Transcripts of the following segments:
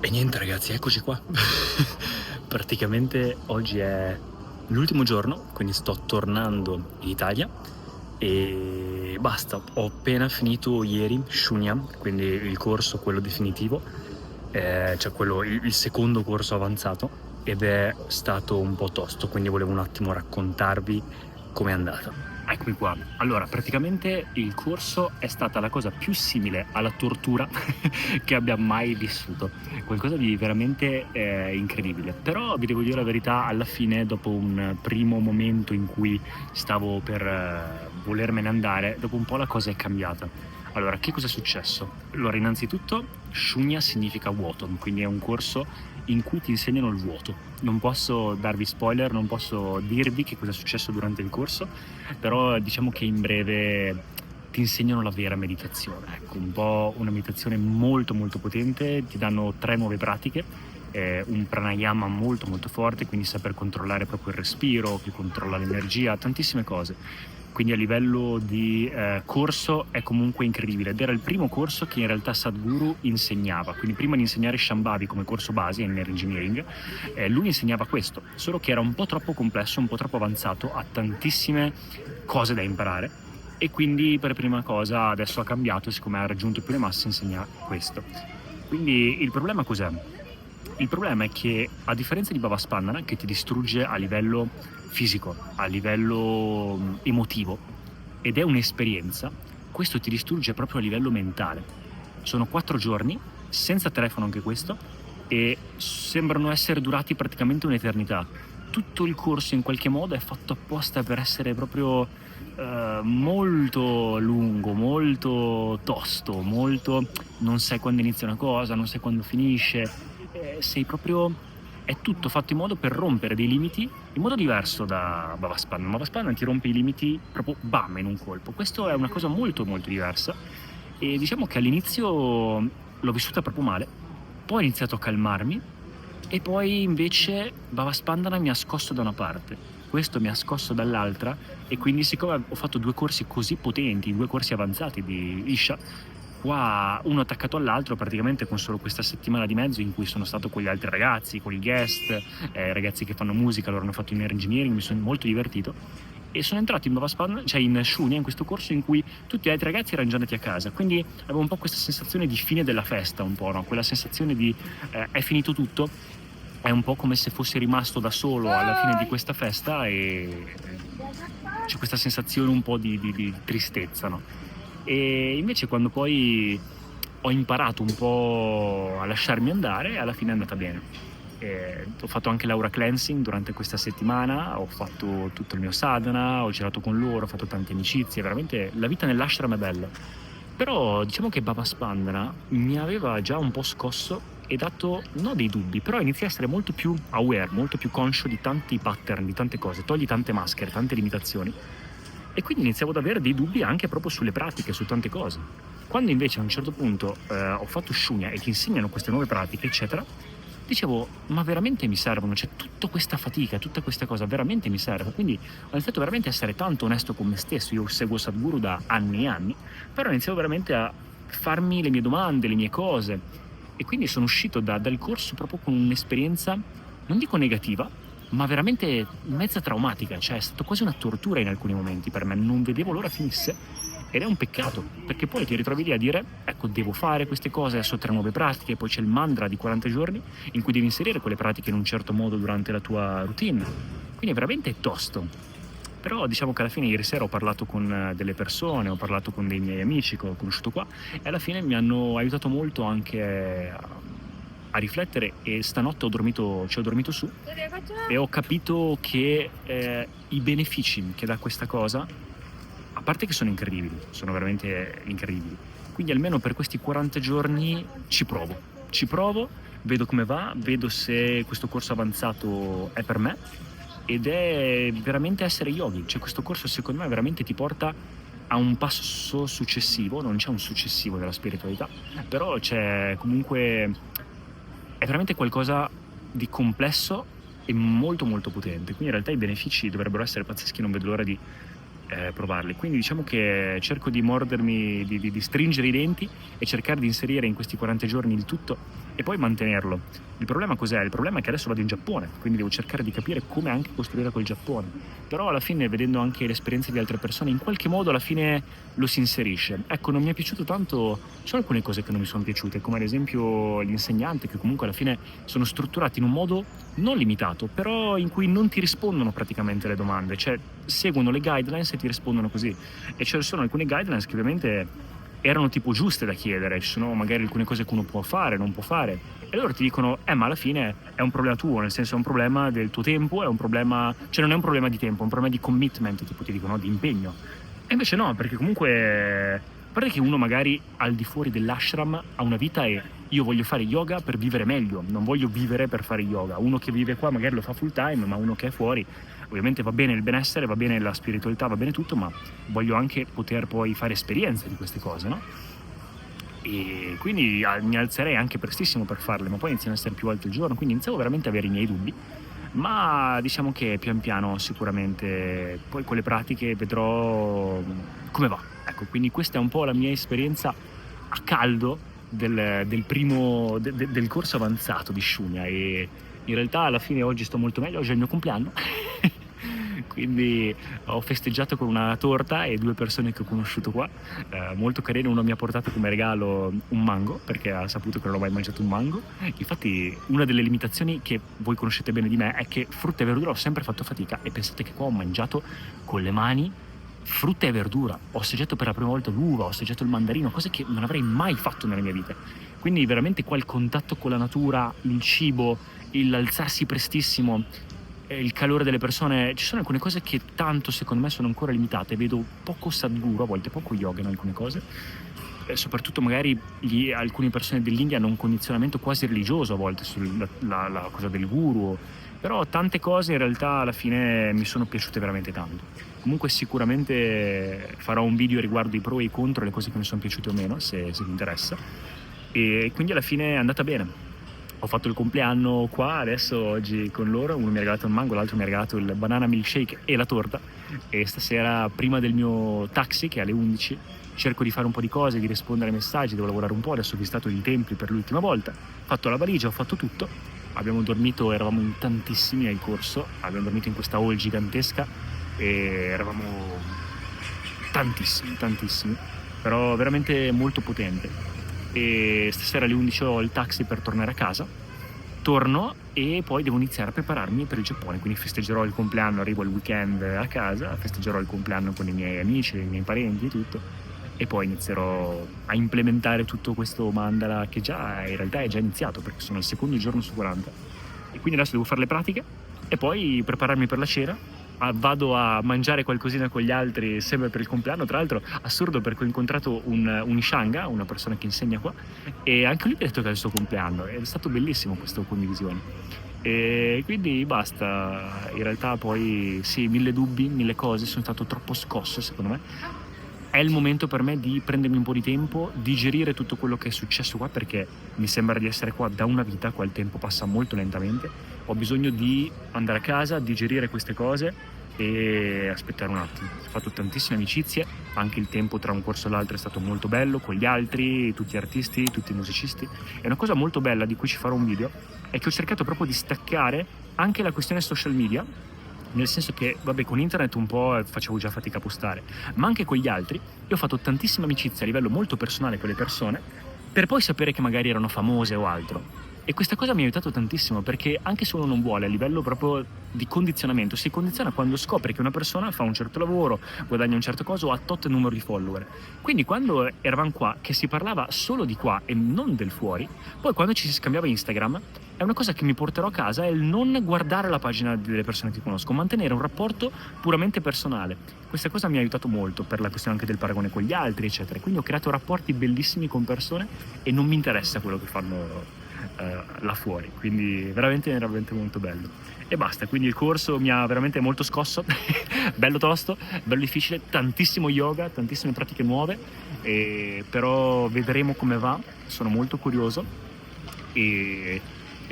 E niente ragazzi, eccoci qua. Praticamente oggi è l'ultimo giorno, quindi sto tornando in Italia e basta. Ho appena finito ieri Shunya, quindi il corso, quello definitivo, cioè quello, il secondo corso avanzato, ed è stato un po' tosto, quindi volevo un attimo raccontarvi com'è andata. Eccomi qua. Allora, praticamente il corso è stata la cosa più simile alla tortura che abbia mai vissuto. Qualcosa di veramente incredibile. Però vi devo dire la verità, alla fine, dopo un primo momento in cui stavo per volermene andare, dopo un po' la cosa è cambiata. Allora, che cosa è successo? Allora, innanzitutto, Shunya significa vuoto, quindi è un corso in cui ti insegnano il vuoto. Non posso darvi spoiler, non posso dirvi che cosa è successo durante il corso, però diciamo che in breve ti insegnano la vera meditazione, ecco, un po' una meditazione molto molto potente, ti danno 3 nuove pratiche, un pranayama molto molto forte, quindi saper controllare proprio il respiro, che controlla l'energia, tantissime cose. Quindi a livello di corso è comunque incredibile, ed era il primo corso che in realtà Sadhguru insegnava, quindi prima di insegnare Shambhavi come corso base in engineering, lui insegnava questo, solo che era un po' troppo complesso, un po' troppo avanzato, ha tantissime cose da imparare, e quindi per prima cosa adesso ha cambiato, siccome ha raggiunto più le masse insegna questo. Quindi il problema cos'è? Il problema è che, a differenza di Bavaspandana, che ti distrugge a livello fisico, a livello emotivo, ed è un'esperienza, questo ti distrugge proprio a livello mentale. Sono 4 giorni, senza telefono anche questo, e sembrano essere durati praticamente un'eternità. Tutto il corso in qualche modo è fatto apposta per essere proprio molto lungo, molto tosto, molto non sai quando inizia una cosa, non sai quando finisce, sei proprio, è tutto fatto in modo per rompere dei limiti in modo diverso da Bhavaspan. Bhavaspan ti rompe i limiti proprio bam in un colpo. Questo è una cosa molto molto diversa, e diciamo che all'inizio l'ho vissuta proprio male, poi ho iniziato a calmarmi, e poi invece Bavaspandana mi ha scosso da una parte, questo mi ha scosso dall'altra, e quindi siccome ho fatto 2 corsi così potenti, 2 corsi avanzati di Isha, qua uno attaccato all'altro, praticamente con solo questa settimana di mezzo in cui sono stato con gli altri ragazzi, con i guest, ragazzi che fanno musica, loro hanno fatto inner engineering, mi sono molto divertito, e sono entrato in Bhavaspan, cioè in Shunya, in questo corso in cui tutti gli altri ragazzi erano già andati a casa, quindi avevo un po' questa sensazione di fine della festa, un po', no? Quella sensazione di è finito tutto, è un po' come se fossi rimasto da solo alla fine di questa festa, e c'è questa sensazione un po' di tristezza, no? E invece quando poi ho imparato un po' a lasciarmi andare, alla fine è andata bene. Ho fatto anche l'aura cleansing durante questa settimana, ho fatto tutto il mio sadhana, ho girato con loro, ho fatto tante amicizie, veramente la vita nell'ashram è bella. Però diciamo che Bavaspandana mi aveva già un po' scosso e dato, no, dei dubbi, però inizi a essere molto più aware, molto più conscio di tanti pattern, di tante cose, togli tante maschere, tante limitazioni, e quindi iniziavo ad avere dei dubbi anche proprio sulle pratiche, su tante cose. Quando invece a un certo punto ho fatto Shunya e ti insegnano queste nuove pratiche, eccetera, dicevo, ma veramente mi servono? Cioè, tutta questa fatica, tutta questa cosa veramente mi serve? Quindi ho iniziato veramente a essere tanto onesto con me stesso. Io seguo Sadhguru da anni e anni, però iniziavo veramente a farmi le mie domande, le mie cose, e quindi sono uscito dal corso proprio con un'esperienza, non dico negativa, ma veramente mezza traumatica. Cioè è stato quasi una tortura in alcuni momenti per me, non vedevo l'ora finisse, ed è un peccato, perché poi ti ritrovi lì a dire, ecco, devo fare queste cose, adesso 3 nuove pratiche, poi c'è il mantra di 40 giorni in cui devi inserire quelle pratiche in un certo modo durante la tua routine, quindi è veramente tosto. Però diciamo che alla fine ieri sera ho parlato con delle persone, ho parlato con dei miei amici che ho conosciuto qua, e alla fine mi hanno aiutato molto anche a riflettere, e stanotte ci ho dormito su, e ho capito che i benefici che dà questa cosa, a parte che sono incredibili, sono veramente incredibili, quindi almeno per questi 40 giorni ci provo, vedo come va, vedo se questo corso avanzato è per me, ed è veramente essere yogi. Cioè questo corso secondo me veramente ti porta a un passo successivo, non c'è un successivo della spiritualità, però c'è comunque, è veramente qualcosa di complesso e molto molto potente, quindi in realtà i benefici dovrebbero essere pazzeschi, non vedo l'ora di provarli. Quindi diciamo che cerco di mordermi, di stringere i denti e cercare di inserire in questi 40 giorni il tutto, e poi mantenerlo. Il problema cos'è? Il problema è che adesso vado in Giappone, quindi devo cercare di capire come anche costruire col Giappone. Però alla fine, vedendo anche le esperienze di altre persone, in qualche modo alla fine lo si inserisce. Ecco, non mi è piaciuto tanto, ci sono alcune cose che non mi sono piaciute, come ad esempio l'insegnante, che comunque alla fine sono strutturati in un modo non limitato, però in cui non ti rispondono praticamente le domande, cioè seguono le guidelines e ti rispondono così. E ci sono alcune guidelines che ovviamente erano tipo giuste da chiedere, ci sono magari alcune cose che uno può fare, non può fare, e loro ti dicono, ma alla fine è un problema tuo, nel senso è un problema del tuo tempo, è un problema, cioè non è un problema di tempo, è un problema di commitment, tipo ti dicono, di impegno. E invece no, perché comunque, a parte che uno magari al di fuori dell'ashram ha una vita e io voglio fare yoga per vivere meglio, non voglio vivere per fare yoga. Uno che vive qua magari lo fa full time, ma uno che è fuori, ovviamente va bene il benessere, va bene la spiritualità, va bene tutto, ma voglio anche poter poi fare esperienze di queste cose, no? E quindi mi alzerei anche prestissimo per farle, ma poi iniziano ad essere più volte al giorno, quindi iniziavo veramente ad avere i miei dubbi. Ma diciamo che pian piano sicuramente poi con le pratiche vedrò come va. Ecco, quindi questa è un po' la mia esperienza a caldo del corso avanzato di Shunya, e in realtà alla fine oggi sto molto meglio, oggi è il mio compleanno. Quindi ho festeggiato con una torta e 2 persone che ho conosciuto qua, molto carino. Uno mi ha portato come regalo un mango, perché ha saputo che non ho mai mangiato un mango. Infatti una delle limitazioni che voi conoscete bene di me è che frutta e verdura ho sempre fatto fatica, e pensate che qua ho mangiato con le mani frutta e verdura, ho assaggiato per la prima volta l'uva, ho assaggiato il mandarino, cose che non avrei mai fatto nella mia vita. Quindi veramente qua il contatto con la natura, il cibo, l'alzarsi prestissimo, il calore delle persone, ci sono alcune cose che tanto secondo me sono ancora limitate. Vedo poco sadhguru, a volte poco yoga in alcune cose, soprattutto magari alcune persone dell'India hanno un condizionamento quasi religioso a volte sulla la cosa del guru, però tante cose in realtà alla fine mi sono piaciute veramente tanto. Comunque sicuramente farò un video riguardo i pro e i contro, le cose che mi sono piaciute o meno, se vi interessa, e quindi alla fine è andata bene. Ho fatto il compleanno qua adesso oggi con loro, uno mi ha regalato il mango, l'altro mi ha regalato il banana milkshake e la torta, e stasera prima del mio taxi, che è alle 11, cerco di fare un po' di cose, di rispondere ai messaggi, devo lavorare un po', adesso ho visitato i templi per l'ultima volta, ho fatto la valigia, ho fatto tutto, abbiamo dormito, eravamo in tantissimi al corso, abbiamo dormito in questa hall gigantesca e eravamo tantissimi, però veramente molto potente. E stasera alle 11 ho il taxi per tornare a casa, torno e poi devo iniziare a prepararmi per il Giappone, quindi festeggerò il compleanno, arrivo il weekend a casa, festeggerò il compleanno con i miei amici, i miei parenti e tutto, e poi inizierò a implementare tutto questo mandala che già in realtà è già iniziato, perché sono il secondo giorno su 40, e quindi adesso devo fare le pratiche e poi prepararmi per la cena. Vado a mangiare qualcosina con gli altri sempre per il compleanno, tra l'altro assurdo perché ho incontrato un Ishanga, una persona che insegna qua, e anche lui mi ha detto che è il suo compleanno, ed è stato bellissimo questa condivisione. E quindi basta, in realtà poi sì, 1000 dubbi, 1000 cose, sono stato troppo scosso secondo me. È il momento per me di prendermi un po' di tempo, digerire tutto quello che è successo qua, perché mi sembra di essere qua da una vita, qua il tempo passa molto lentamente. Ho bisogno di andare a casa, digerire queste cose e aspettare un attimo. Ho fatto tantissime amicizie, anche il tempo tra un corso e l'altro è stato molto bello, con gli altri, tutti artisti, tutti musicisti. E una cosa molto bella di cui ci farò un video è che ho cercato proprio di staccare anche la questione social media, nel senso che, vabbè, con internet un po' facevo già fatica a postare, ma anche con gli altri. Io ho fatto tantissime amicizie a livello molto personale con le persone, per poi sapere che magari erano famose o altro. E questa cosa mi ha aiutato tantissimo, perché anche se uno non vuole, a livello proprio di condizionamento, si condiziona quando scopre che una persona fa un certo lavoro, guadagna un certo cosa o ha tot numero di follower. Quindi quando eravamo qua, che si parlava solo di qua e non del fuori, poi quando ci si scambiava Instagram, è una cosa che mi porterò a casa, è il non guardare la pagina delle persone che conosco, mantenere un rapporto puramente personale. Questa cosa mi ha aiutato molto per la questione anche del paragone con gli altri, eccetera. Quindi ho creato rapporti bellissimi con persone e non mi interessa quello che fanno là fuori, quindi veramente molto bello. E basta, quindi il corso mi ha veramente molto scosso, bello tosto, bello difficile, tantissimo yoga, tantissime pratiche nuove, però vedremo come va, sono molto curioso e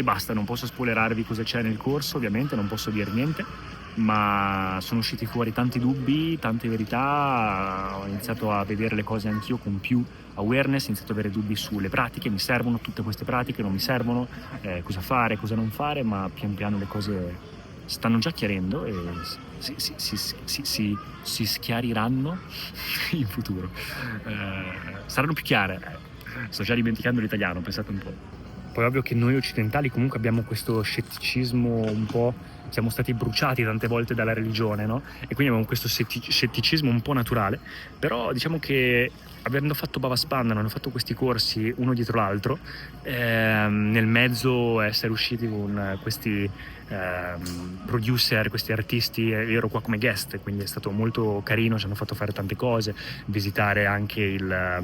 basta, non posso spoilerarvi cosa c'è nel corso, ovviamente non posso dire niente, ma sono usciti fuori tanti dubbi, tante verità, ho iniziato a vedere le cose anch'io con più awareness, ho iniziato ad avere dubbi sulle pratiche, mi servono tutte queste pratiche, non mi servono, cosa fare, cosa non fare, ma pian piano le cose stanno già chiarendo e si schiariranno in futuro. Saranno più chiare. Sto già dimenticando l'italiano, pensate un po'. Poi è ovvio che noi occidentali comunque abbiamo questo scetticismo un po', siamo stati bruciati tante volte dalla religione, no? E quindi abbiamo questo scetticismo un po' naturale, però diciamo che avendo fatto Bava Spandan, hanno fatto questi corsi uno dietro l'altro, nel mezzo essere usciti con questi producer, questi artisti, io ero qua come guest, quindi è stato molto carino, ci hanno fatto fare tante cose, visitare anche la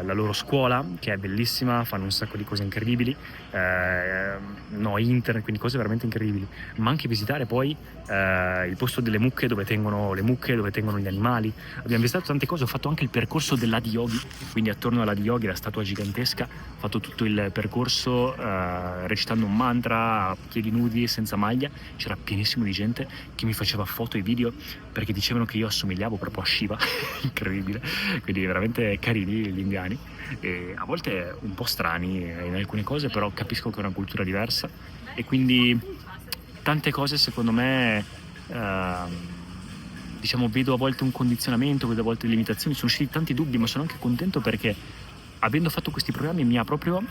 loro scuola, che è bellissima, fanno un sacco di cose incredibili, no internet, quindi cose veramente incredibili, ma anche visitare poi il posto delle mucche, dove tengono le mucche, dove tengono gli animali. Abbiamo visitato tante cose, ho fatto anche il percorso dell'Adi Yogi, quindi attorno all'Adi Yogi, la statua gigantesca, ho fatto tutto il percorso recitando un mantra a piedi nudi, senza maglia, c'era pienissimo di gente che mi faceva foto e video perché dicevano che io assomigliavo proprio a Shiva, incredibile, quindi veramente carini gli indiani, e a volte un po' strani in alcune cose, però capisco che è una cultura diversa e quindi tante cose secondo me diciamo vedo a volte un condizionamento, vedo a volte limitazioni, sono usciti tanti dubbi, ma sono anche contento perché avendo fatto questi programmi mi ha proprio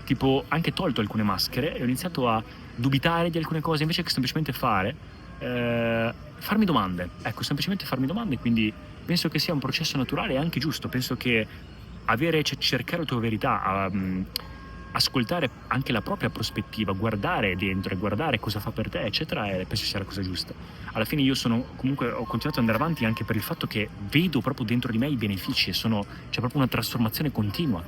tipo anche tolto alcune maschere e ho iniziato a dubitare di alcune cose invece che semplicemente farmi domande, ecco, semplicemente farmi domande, quindi penso che sia un processo naturale e anche giusto, penso che cercare la tua verità, ascoltare anche la propria prospettiva, guardare dentro e guardare cosa fa per te, eccetera, e penso sia la cosa giusta. Alla fine io ho continuato ad andare avanti anche per il fatto che vedo proprio dentro di me i benefici e c'è proprio una trasformazione continua.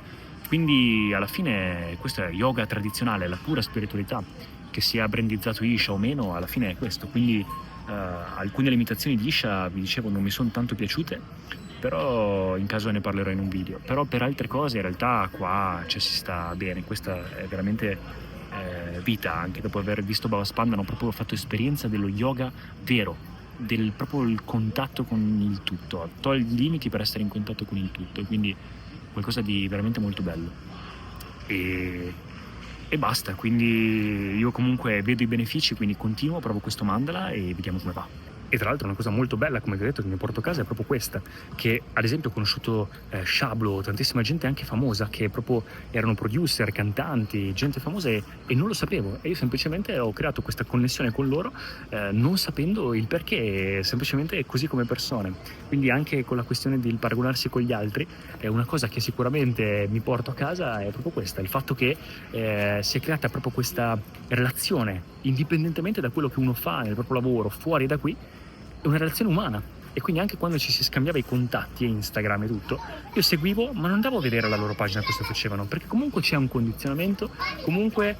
Quindi alla fine questo è yoga tradizionale, la pura spiritualità, che sia brandizzato Isha o meno, alla fine è questo. Quindi alcune limitazioni di Isha, vi dicevo, non mi sono tanto piaciute, però in caso ne parlerò in un video. Però per altre cose in realtà qua si sta bene, questa è veramente vita, anche dopo aver visto Bava Spandan ho proprio fatto esperienza dello yoga vero, proprio il contatto con il tutto, togli i limiti per essere in contatto con il tutto, quindi qualcosa di veramente molto bello. E basta, quindi io comunque vedo i benefici, quindi continuo, provo questo mandala e vediamo come va. E tra l'altro una cosa molto bella, come vi ho detto, che mi porto a casa è proprio questa, che ad esempio ho conosciuto Shablo, tantissima gente anche famosa, che proprio erano producer, cantanti, gente famosa e non lo sapevo, e io semplicemente ho creato questa connessione con loro non sapendo il perché, semplicemente così come persone. Quindi anche con la questione del paragonarsi con gli altri, è una cosa che sicuramente mi porto a casa, è proprio questa, il fatto che si è creata proprio questa relazione, indipendentemente da quello che uno fa nel proprio lavoro, fuori da qui, è una relazione umana. E quindi anche quando ci si scambiava i contatti e Instagram e tutto, io seguivo, ma non andavo a vedere la loro pagina cosa facevano, perché comunque c'è un condizionamento, comunque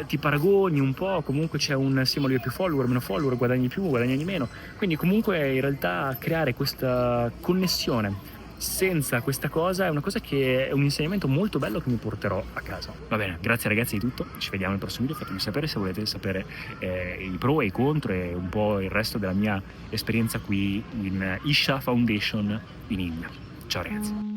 ti paragoni un po', comunque c'è un sì, ma lui ha più follower, meno follower, guadagni più, guadagni meno, quindi comunque in realtà creare questa connessione senza questa cosa è una cosa che è un insegnamento molto bello che mi porterò a casa. Va bene, grazie ragazzi di tutto, ci vediamo nel prossimo video, fatemi sapere se volete sapere i pro e i contro e un po' il resto della mia esperienza qui in Isha Foundation in India. Ciao ragazzi.